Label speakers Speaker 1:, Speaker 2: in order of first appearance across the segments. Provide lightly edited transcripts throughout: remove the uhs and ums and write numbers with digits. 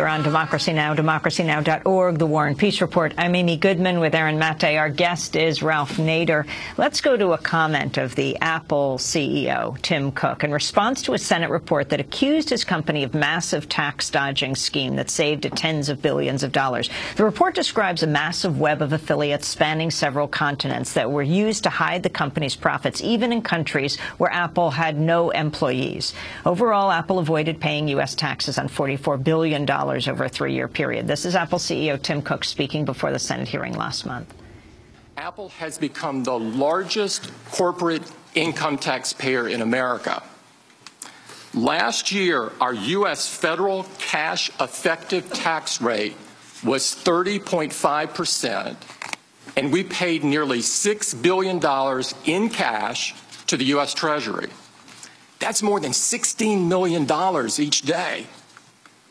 Speaker 1: We're on Democracy Now!, democracynow.org, The War and Peace Report. I'm Amy Goodman with Aaron Mate. Our guest is Ralph Nader. Let's go to a comment of the Apple CEO, Tim Cook, in response to a Senate report that accused his company of massive tax dodging scheme that saved it tens of billions of dollars. The report describes a massive web of affiliates spanning several continents that were used to hide the company's profits, even in countries where Apple had no employees. Overall, Apple avoided paying U.S. taxes on $44 billion over a 3-year period. This is Apple CEO Tim Cook speaking before the Senate hearing last month.
Speaker 2: Apple has become the largest corporate income taxpayer in America. Last year, our U.S. federal cash effective tax rate was 30.5%, and we paid nearly $6 billion in cash to the U.S. Treasury. That's more than $16 million each day.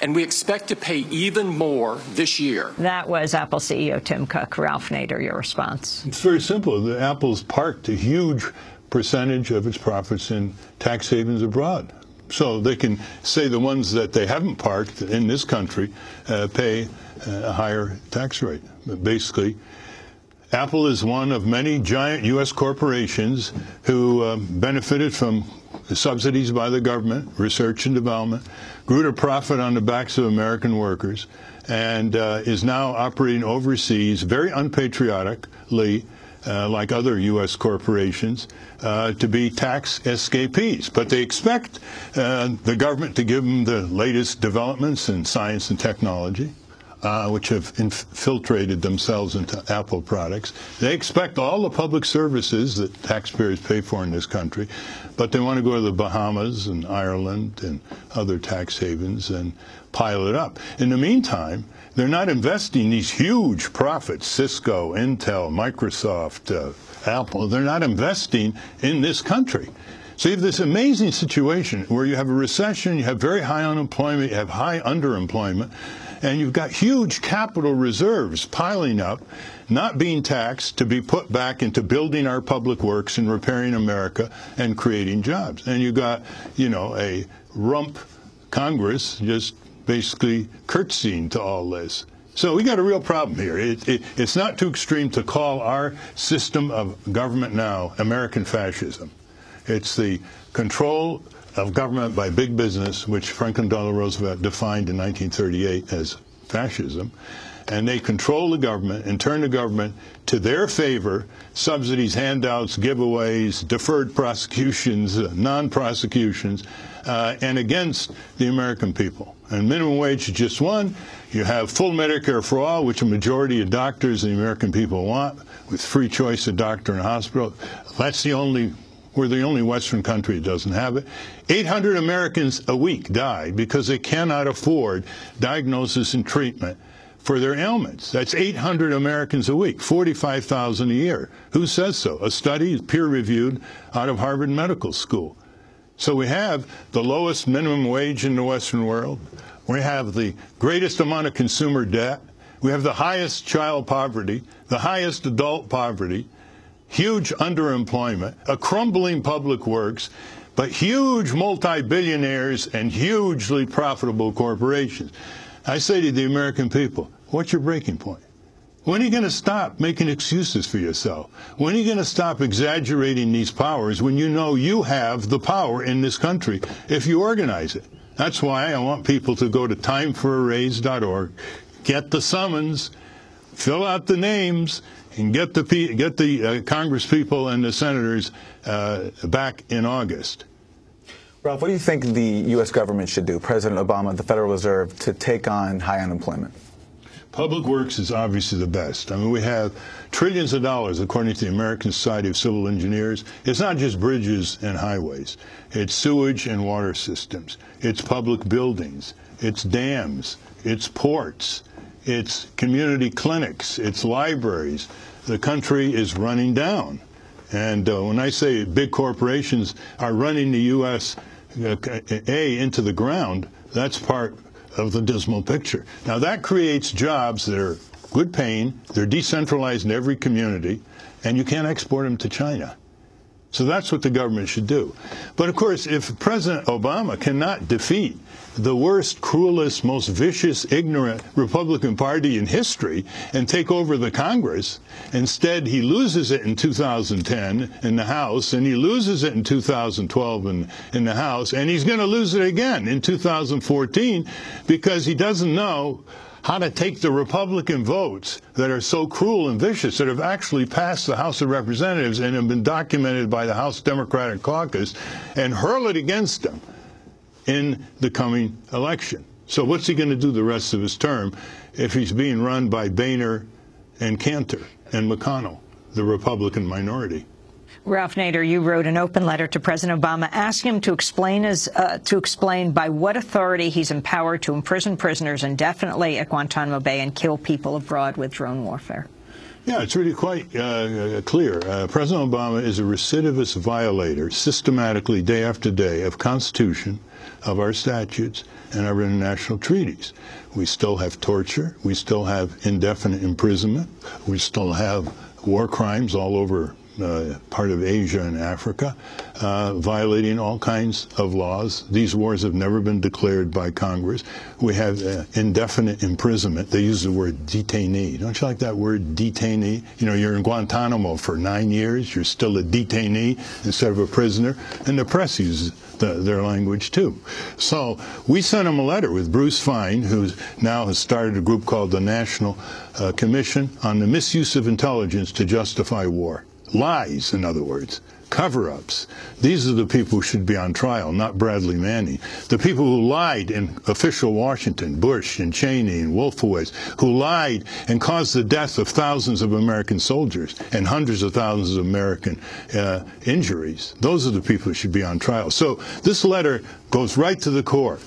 Speaker 2: And we expect to pay even more this year.
Speaker 1: That was Apple CEO Tim Cook. Ralph Nader, your response.
Speaker 3: It's very simple. Apple's parked a huge percentage of its profits in tax havens abroad. So they can say the ones that they haven't parked in this country pay a higher tax rate. But basically, Apple is one of many giant U.S. corporations who benefited from the subsidies by the government, research and development, grew to profit on the backs of American workers, and is now operating overseas very unpatriotically, like other U.S. corporations, to be tax escapees. But they expect the government to give them the latest developments in science and technology, which have infiltrated themselves into Apple products. They expect all the public services that taxpayers pay for in this country, but they want to go to the Bahamas and Ireland and other tax havens and pile it up. In the meantime, they're not investing these huge profits, Cisco, Intel, Microsoft, Apple, they're not investing in this country. So you have this amazing situation where you have a recession, you have very high unemployment, you have high underemployment, and you've got huge capital reserves piling up, not being taxed, to be put back into building our public works and repairing America and creating jobs. And you've got, you know, a rump Congress just basically curtsying to all this. So we got a real problem here. It's not too extreme to call our system of government now American fascism. It's the control of government by big business, which Franklin Delano Roosevelt defined in 1938 as fascism. And they control the government and turn the government to their favor: subsidies, handouts, giveaways, deferred prosecutions, non-prosecutions, and against the American people. And minimum wage is just one. You have full Medicare for all, which a majority of doctors and the American people want, with free choice of doctor and hospital. That's the only We're the only Western country that doesn't have it. 800 Americans a week die because they cannot afford diagnosis and treatment for their ailments. That's 800 Americans a week, 45,000 a year. Who says so? A study peer-reviewed out of Harvard Medical School. So we have the lowest minimum wage in the Western world. We have the greatest amount of consumer debt. We have the highest child poverty, the highest adult poverty, huge underemployment, a crumbling public works, but huge multi-billionaires and hugely profitable corporations. I say to the American people, what's your breaking point? When are you going to stop making excuses for yourself? When are you going to stop exaggerating these powers when you know you have the power in this country if you organize it? That's why I want people to go to timeforaraise.org, get the summons, fill out the names, and get the Congress people and the senators back in August.
Speaker 4: Ralph, what do you think the U.S. government should do, President Obama, the Federal Reserve, to take on high unemployment?
Speaker 3: Public works is obviously the best. I mean, we have trillions of dollars, according to the American Society of Civil Engineers. It's not just bridges and highways. It's sewage and water systems. It's public buildings. It's dams. It's ports. It's community clinics. It's libraries. The country is running down. And when I say big corporations are running the U.S. into the ground, that's part of the dismal picture. Now, that creates jobs that are good paying, they're decentralized in every community, and you can't export them to China. So that's what the government should do. But of course, if President Obama cannot defeat the worst, cruelest, most vicious, ignorant Republican Party in history and take over the Congress, instead he loses it in 2010 in the House, and he loses it in 2012 in the House, and he's going to lose it again in 2014 because he doesn't know how to take the Republican votes that are so cruel and vicious, that have actually passed the House of Representatives and have been documented by the House Democratic Caucus, and hurl it against them in the coming election. So what's he going to do the rest of his term if he's being run by Boehner and Cantor and McConnell, the Republican minority?
Speaker 1: Ralph Nader, you wrote an open letter to President Obama asking him to explain by what authority he's empowered to imprison prisoners indefinitely at Guantanamo Bay and kill people abroad with drone warfare.
Speaker 3: Yeah, it's really quite clear. President Obama is a recidivist violator, systematically, day after day, of Constitution, of our statutes, and our international treaties. We still have torture. We still have indefinite imprisonment. We still have war crimes all over part of Asia and Africa, violating all kinds of laws. These wars have never been declared by Congress. We have indefinite imprisonment. They use the word detainee. Don't you like that word, detainee? You know, you're in Guantanamo for 9 years. You're still a detainee instead of a prisoner. And the press uses their language, too. So we sent him a letter with Bruce Fein, who now has started a group called the National Commission on the Misuse of Intelligence to Justify War. Lies, in other words, cover-ups. These are the people who should be on trial, not Bradley Manning. The people who lied in official Washington, Bush and Cheney and Wolfowitz, who lied and caused the death of thousands of American soldiers and hundreds of thousands of American injuries. Those are the people who should be on trial. So this letter goes right to the core.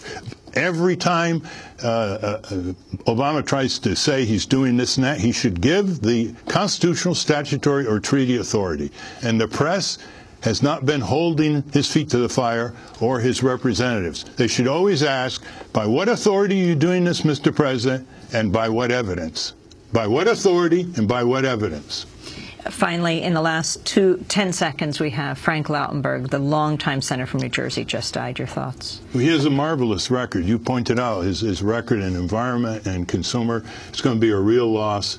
Speaker 3: Every time Obama tries to say he's doing this and that, he should give the constitutional, statutory, or treaty authority. And the press has not been holding his feet to the fire, or his representatives. They should always ask, by what authority are you doing this, Mr. President, and by what evidence? By what authority and by what evidence?
Speaker 1: Finally, in the last 10 seconds, we have Frank Lautenberg, the longtime senator from New Jersey, just died. Your thoughts?
Speaker 3: Well, he has a marvelous record. You pointed out his record in environment and consumer. It's going to be a real loss.